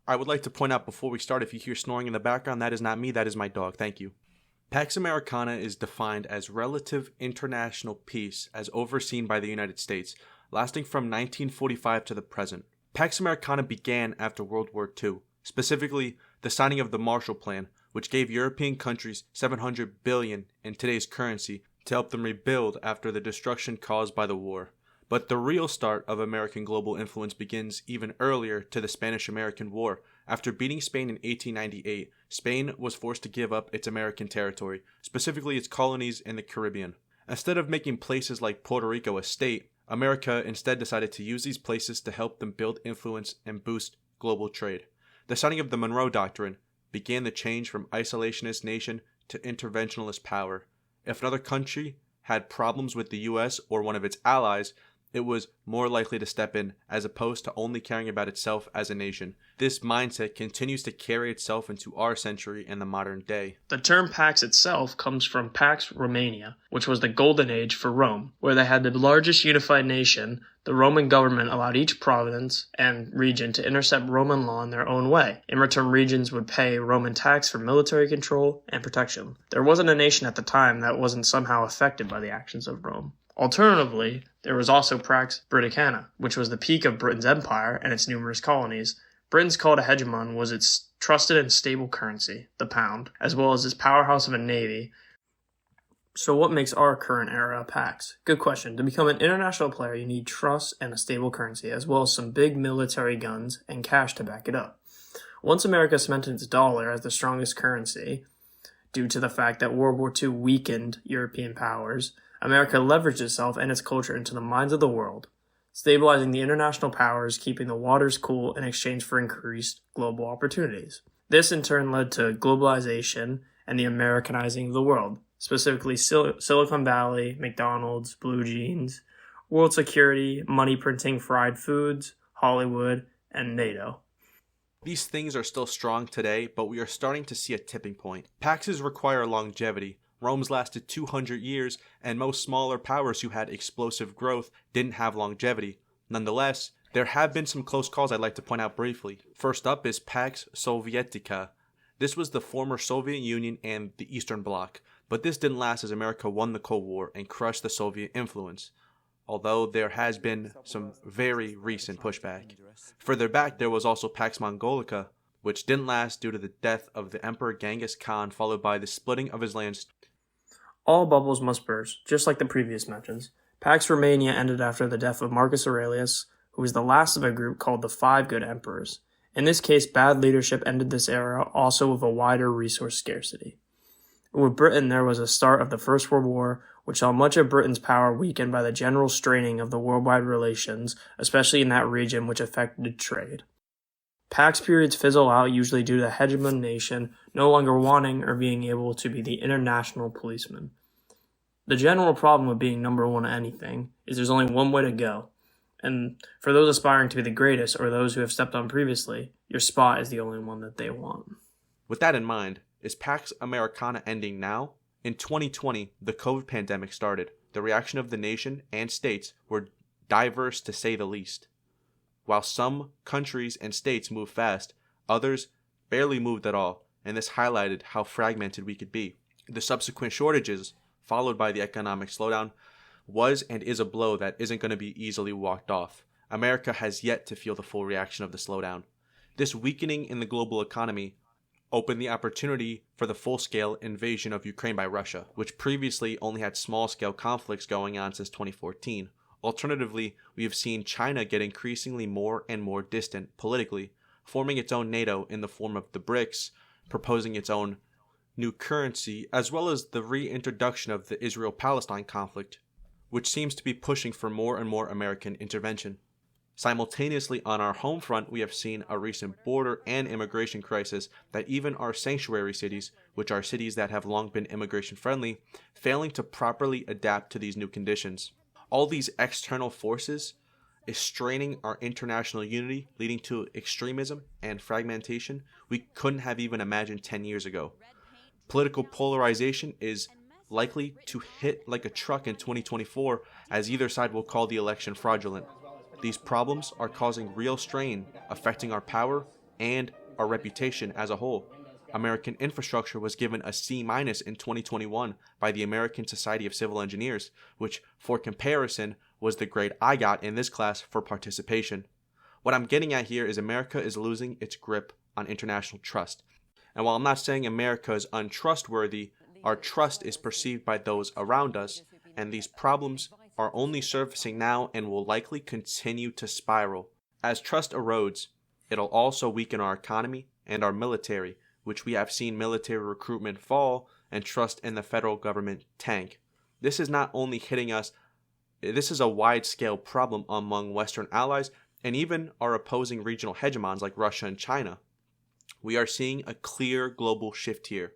I would like to point out before we start, if you hear snoring in the background, that is not me, that is my dog. Thank you. Pax Americana is defined as relative international peace as overseen by the United States, lasting from 1945 to the present. Pax Americana began after World War II, specifically the signing of the Marshall Plan, which gave European countries $700 billion in today's currency to help them rebuild after the destruction caused by the war. But the real start of American global influence begins even earlier to the Spanish-American War. After beating Spain in 1898, Spain was forced to give up its American territory, specifically its colonies in the Caribbean. Instead of making places like Puerto Rico a state, America instead decided to use these places to help them build influence and boost global trade. The signing of the Monroe Doctrine began the change from isolationist nation to interventionist power. If another country had problems with the US or one of its allies, it was more likely to step in, as opposed to only caring about itself as a nation. This mindset continues to carry itself into our century and the modern day. The term Pax itself comes from Pax Romania, which was the golden age for Rome, where they had the largest unified nation. The Roman government allowed each province and region to intercept Roman law in their own way. In return, regions would pay Roman tax for military control and protection. There wasn't a nation at the time that wasn't somehow affected by the actions of Rome. Alternatively, there was also Pax Britannica, which was the peak of Britain's empire and its numerous colonies. Britain's call to hegemon was its trusted and stable currency, the pound, as well as its powerhouse of a navy. So what makes our current era a Pax? Good question. To become an international player, you need trust and a stable currency, as well as some big military guns and cash to back it up. Once America cemented its dollar as the strongest currency, due to the fact that World War II weakened European powers, America leveraged itself and its culture into the minds of the world, stabilizing the international powers, keeping the waters cool in exchange for increased global opportunities. This in turn led to globalization and the Americanizing of the world, specifically Silicon Valley, McDonald's, Blue Jeans, world security, money printing, fried foods, Hollywood, and NATO. These things are still strong today, but we are starting to see a tipping point. Paxes require longevity. Rome's lasted 200 years, and most smaller powers who had explosive growth didn't have longevity. Nonetheless, there have been some close calls I'd like to point out briefly. First up is Pax Sovietica. This was the former Soviet Union and the Eastern Bloc, but this didn't last as America won the Cold War and crushed the Soviet influence, although there has been some very recent pushback. Further back, there was also Pax Mongolica, which didn't last due to the death of the Emperor Genghis Khan, followed by the splitting of his lands. All bubbles must burst, just like the previous mentions. Pax Romania ended after the death of Marcus Aurelius, who was the last of a group called the Five Good Emperors. In this case, bad leadership ended this era, also with a wider resource scarcity. With Britain, there was a start of the First World War, which saw much of Britain's power weakened by the general straining of the worldwide relations, especially in that region, which affected trade. Pax periods fizzle out usually due to the hegemon nation no longer wanting or being able to be the international policeman. The general problem with being number one at anything is there's only one way to go. And for those aspiring to be the greatest or those who have stepped on previously, your spot is the only one that they want. With that in mind, is Pax Americana ending now? In 2020, the COVID pandemic started. The reaction of the nation and states were diverse to say the least. While some countries and states moved fast, others barely moved at all, and this highlighted how fragmented we could be. The subsequent shortages, followed by the economic slowdown, was and is a blow that isn't going to be easily walked off. America has yet to feel the full reaction of the slowdown. This weakening in the global economy opened the opportunity for the full-scale invasion of Ukraine by Russia, which previously only had small-scale conflicts going on since 2014. Alternatively, we have seen China get increasingly more and more distant politically, forming its own NATO in the form of the BRICS, proposing its own new currency, as well as the reintroduction of the Israel-Palestine conflict, which seems to be pushing for more and more American intervention. Simultaneously, on our home front, we have seen a recent border and immigration crisis that even our sanctuary cities, which are cities that have long been immigration-friendly, failing to properly adapt to these new conditions. All these external forces is straining our international unity, leading to extremism and fragmentation we couldn't have even imagined 10 years ago. Political polarization is likely to hit like a truck in 2024, as either side will call the election fraudulent. These problems are causing real strain, affecting our power and our reputation as a whole. American infrastructure was given a C- in 2021 by the American Society of Civil Engineers, which, for comparison, was the grade I got in this class for participation. What I'm getting at here is America is losing its grip on international trust. And while I'm not saying America is untrustworthy, our trust is perceived by those around us, and these problems are only surfacing now and will likely continue to spiral. As trust erodes, it'll also weaken our economy and our military, which we have seen military recruitment fall and trust in the federal government tank. This is not only hitting us, this is a wide-scale problem among Western allies and even our opposing regional hegemons like Russia and China. We are seeing a clear global shift here.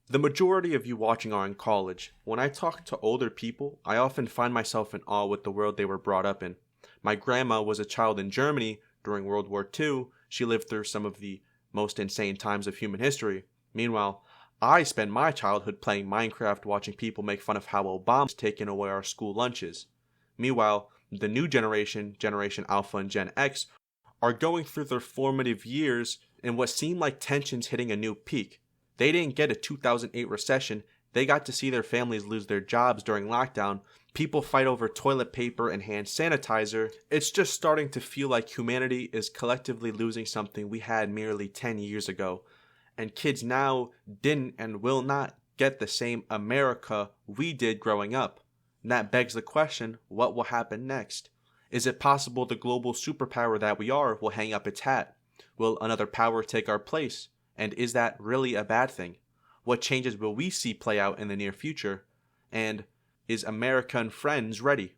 The majority of you watching are in college. When I talk to older people, I often find myself in awe with the world they were brought up in. My grandma was a child in Germany during World War II. She lived through some of the most insane times of human history. Meanwhile, I spent my childhood playing Minecraft, watching people make fun of how Obama's taking away our school lunches. Meanwhile, the new generation, Generation Alpha and Gen X, are going through their formative years in what seemed like tensions hitting a new peak. They didn't get a 2008 recession. They got to see their families lose their jobs during lockdown. People fight over toilet paper and hand sanitizer. It's just starting to feel like humanity is collectively losing something we had merely 10 years ago. And kids now didn't and will not get the same America we did growing up. And that begs the question, what will happen next? Is it possible the global superpower that we are will hang up its hat? Will another power take our place? And is that really a bad thing? What changes will we see play out in the near future? And is America and friends ready?